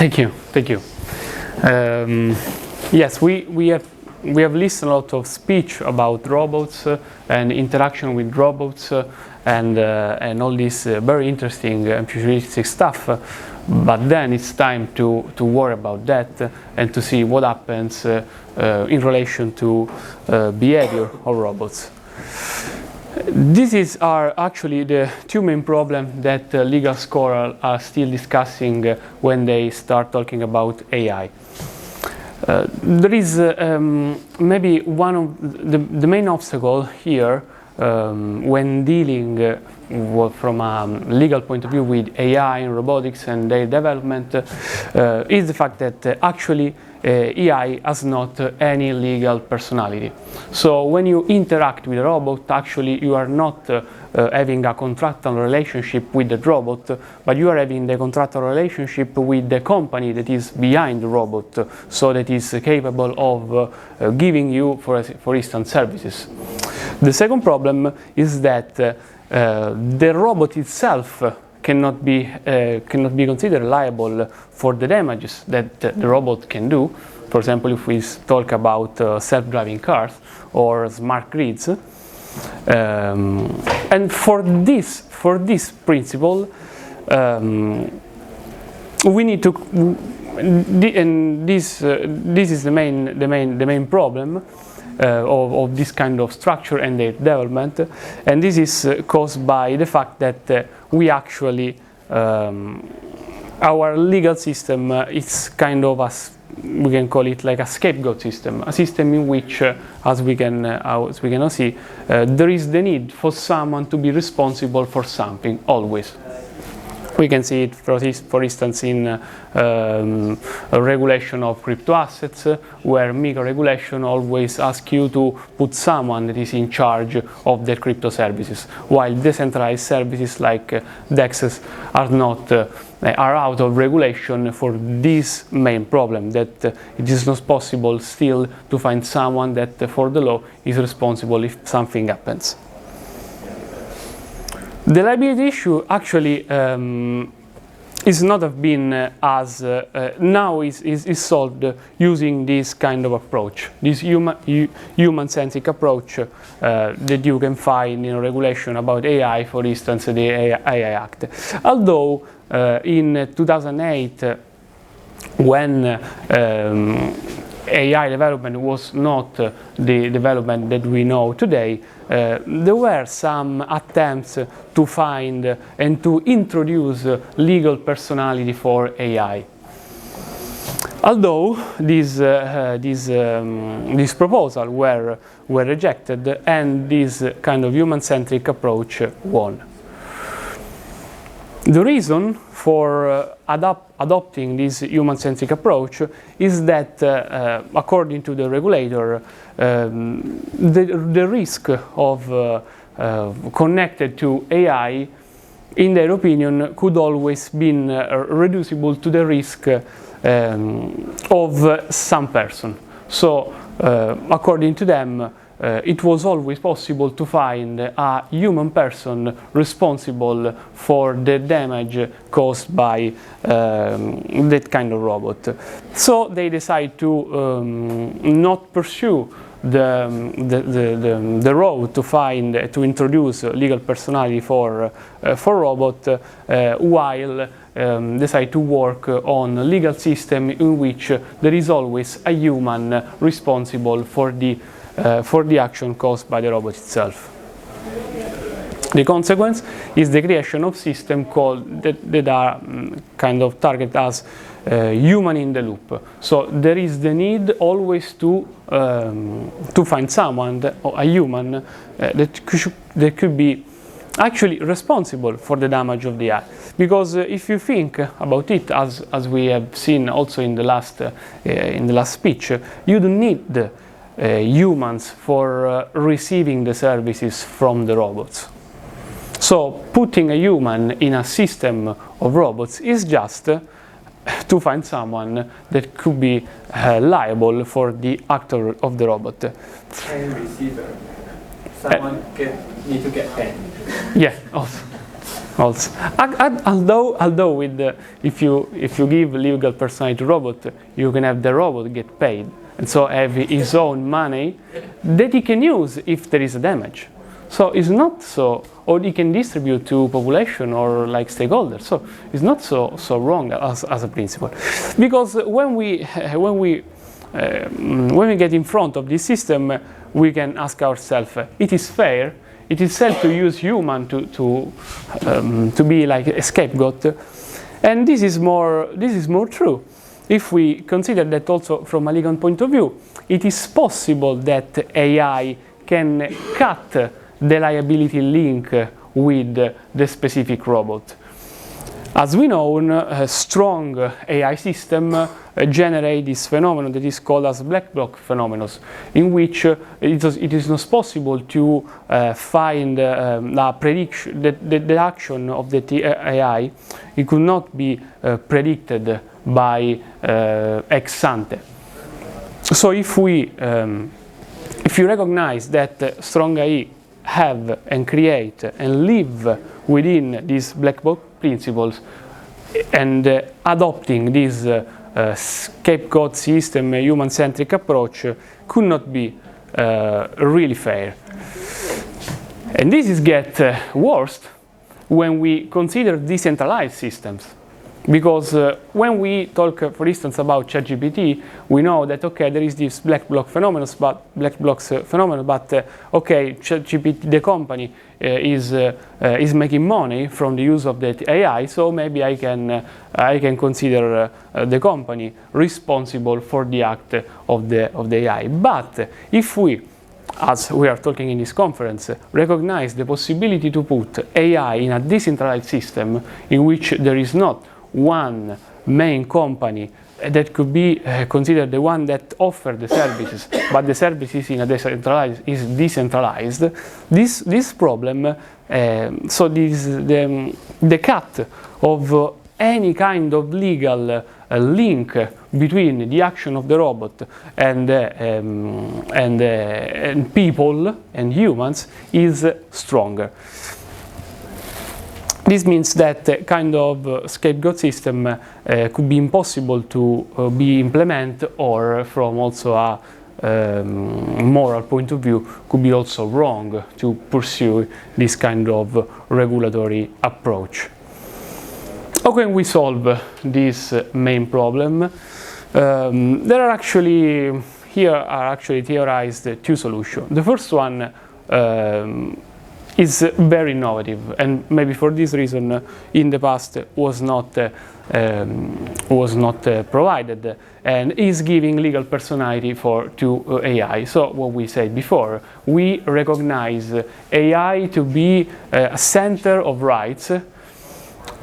Thank you, thank you. Yes, we have listened a lot of speech about robots and interaction with robots and all this very interesting and futuristic stuff. But then it's time to worry about that and to see what happens in relation to behavior of robots. These are actually the two main problems that legal scholars are still discussing when they start talking about AI. There is maybe one of the main obstacle here when dealing from a legal point of view with AI and robotics and their development is the fact that actually AI has not any legal personality. So when you interact with a robot, actually you are not having a contractual relationship with the robot, but you are having the contractual relationship with the company that is behind the robot, so that is capable of giving you, for instance, services. The second problem is that the robot itself cannot be considered liable for the damages that the robot can do. For example, if we talk about self-driving cars or smart grids, and for this principle, we need to, and this is the main problem of this kind of structure and their development, and this is caused by the fact that we actually our legal system is kind of we can call it like a scapegoat system, a system in which, as we can now see, there is the need for someone to be responsible for something always. We can see it, for instance, in a regulation of crypto assets, where MiCA regulation always asks you to put someone that is in charge of the crypto services, while decentralized services like DEXs are out of regulation for this main problem, that it is not possible still to find someone that for the law is responsible if something happens. The liability issue actually is not have been as now is solved using this kind of approach, this human-centric approach that you can find in a regulation about AI, for instance, the AI Act. Although in 2008, when AI development was not the development that we know today, there were some attempts to find and to introduce legal personality for AI. Although these proposals were rejected, and this kind of human-centric approach won. The reason for adopting this human-centric approach is that, according to the regulator, the risk of connected to AI, in their opinion, could always be reducible to the risk of some person. So, according to them, it was always possible to find a human person responsible for the damage caused by that kind of robot. So they decide to not pursue the road to introduce legal personality for robot, while decide to work on a legal system in which there is always a human responsible for the action caused by the robot itself. The consequence is the creation of systems that are kind of targeted as human in the loop. So there is the need always to find someone, a human, that could be actually responsible for the damage of the AI. Because if you think about it, as we have seen also in the last speech, you don't need humans for receiving the services from the robots. So putting a human in a system of robots is just to find someone that could be liable for the actor of the robot. And receiver. Someone need to get paid. Yeah, also. Also, although with if you give legal personality to robot, you can have the robot get paid, and so have his own money that he can use if there is a damage. So it's not so, or he can distribute to population or like stakeholders. So it's not so wrong as a principle, because when we get in front of this system, we can ask ourselves: it is fair? It is fair to use human to be like a scapegoat, and this is more true. If we consider that also from a legal point of view, it is possible that AI can cut the liability link with the specific robot. As we know, a strong AI system generate this phenomenon that is called as black box phenomenon, in which it is not possible to find a prediction, the action of the AI. It could not be predicted by ex ante. So if you recognize that strong AI have and create and live within these black box principles, and adopting this scapegoat system, human-centric approach could not be really fair. And this is get worse when we consider decentralized systems. Because when we talk, for instance, about ChatGPT, we know that okay, there is this black box phenomenon, but okay, ChatGPT, the company is making money from the use of the AI, so maybe I can consider the company responsible for the act of the AI. But if we, as we are talking in this conference, recognize the possibility to put AI in a decentralized system in which there is not one main company that could be considered the one that offers the services, but the services in a decentralized. This problem, so this the cut of any kind of legal link between the action of the robot and people and humans is stronger. This means that kind of scapegoat system could be impossible to be implemented, or from also a moral point of view, could be also wrong to pursue this kind of regulatory approach. How can we solve this main problem? There are actually theorized two solutions. The first one is very innovative, and maybe for this reason in the past was not provided, and is giving legal personality to AI. So what we said before, we recognize AI to be a center of rights,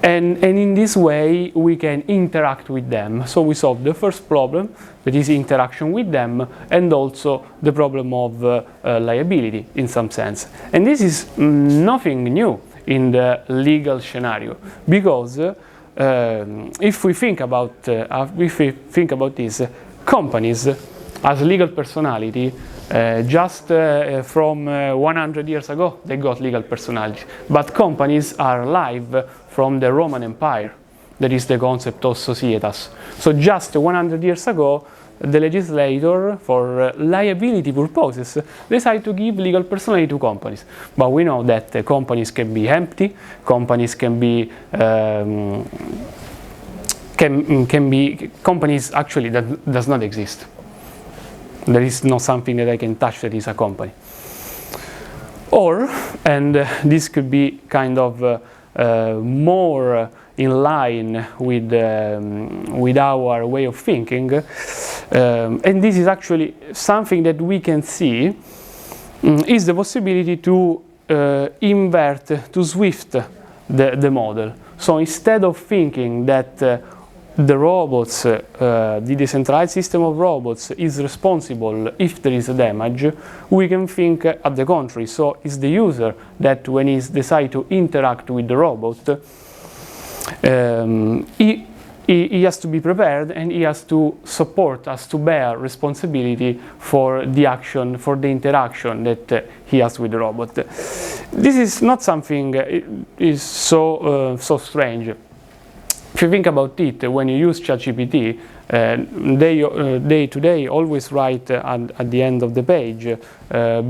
and in this way we can interact with them. So we solve the first problem, that is interaction with them, and also the problem of liability in some sense. And this is nothing new in the legal scenario, because if we think about this, companies as legal personality, just from 100 years ago they got legal personality, but companies are alive from the Roman Empire. That is the concept of societas. So just 100 years ago, the legislator, for liability purposes, decided to give legal personality to companies. But we know that companies can be empty, companies can be companies actually that does not exist. There is not something that I can touch that is a company. Or, and this could be kind of more in line with our way of thinking, and this is actually something that we can see, is the possibility to invert, to shift the model. So instead of thinking that the robots, the decentralized system of robots is responsible if there is a damage, we can think at the contrary. So it's the user that, when he decides to interact with the robot, he has to be prepared, and he has to support us to bear responsibility for the action, for the interaction that he has with the robot. This is not something is so strange. If you think about it, when you use ChatGPT, they today always write at the end of the page,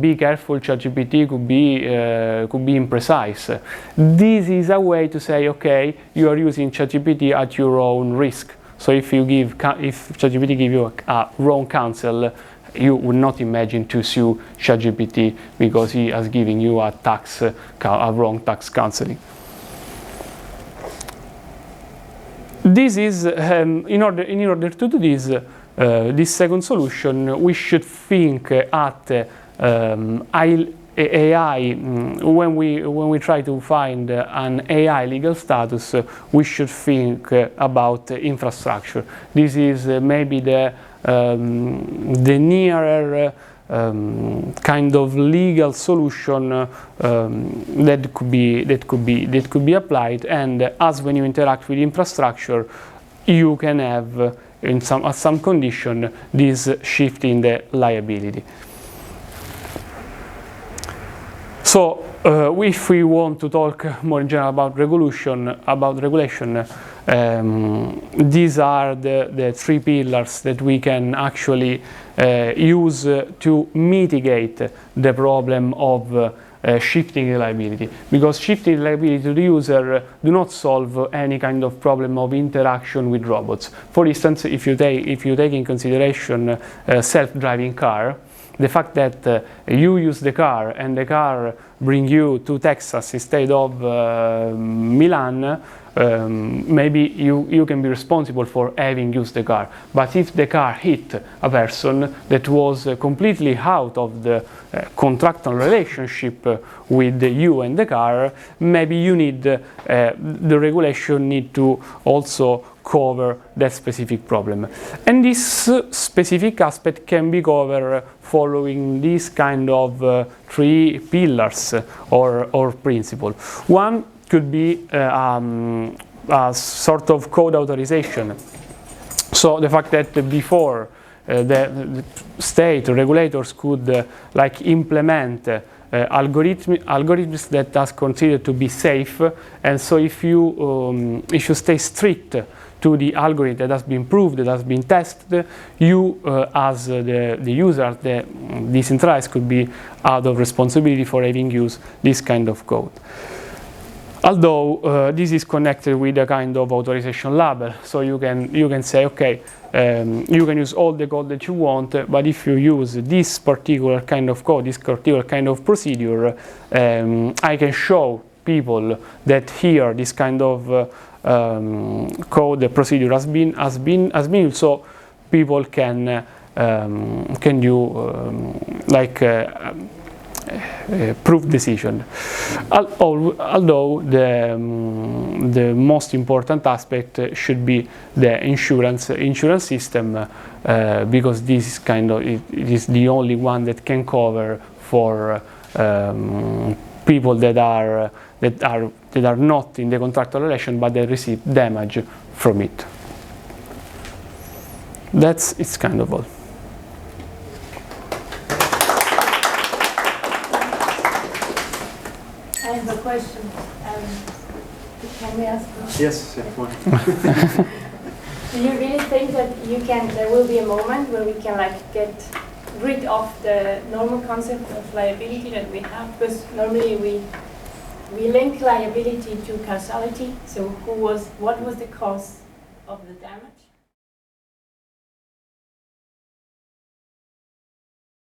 be careful, ChatGPT could be imprecise. This is a way to say, okay, you are using ChatGPT at your own risk. So if ChatGPT gives you a wrong counsel, you would not imagine to sue ChatGPT because he has given you a wrong tax counseling. This is in order to do this second solution, we should think at AI. When we try to find an AI legal status, we should think about infrastructure. This is maybe the nearer kind of legal solution that could be applied, and as when you interact with infrastructure, you can have at some condition this shift in the liability. So if we want to talk more in general about regulation, these are the three pillars that we can actually use to mitigate the problem of shifting the liability. Because shifting the liability to the user do not solve any kind of problem of interaction with robots. For instance, if you take in consideration a self-driving car, the fact that you use the car and the car bring you to Texas instead of Milan, maybe you can be responsible for having used the car. But if the car hit a person that was completely out of the contractual relationship with you and the car, maybe you need the regulation need to also cover that specific problem. And this specific aspect can be covered following this kind of three pillars or principle. One could be a sort of code authorization. So the fact that before the state regulators could like implement algorithms that are considered to be safe, and so if you stay strict to the algorithm that has been proved, that has been tested, you as the user, the decentralized, could be out of responsibility for having used this kind of code. Although this is connected with a kind of authorization label, so you can say, okay, you can use all the code that you want, but if you use this particular kind of code, this particular kind of procedure, I can show people that here this kind of code, the procedure has been used, so people can do proof decision. Although the most important aspect should be the insurance system, because this is it is the only one that can cover for people that are not in the contractual relation but they receive damage from it. It's kind of all. I have a question. Can we ask? Yes, yeah. Do you really think that there will be a moment where we can get rid of the normal concept of liability that we have? Because normally we link liability to causality. So what was the cause of the damage?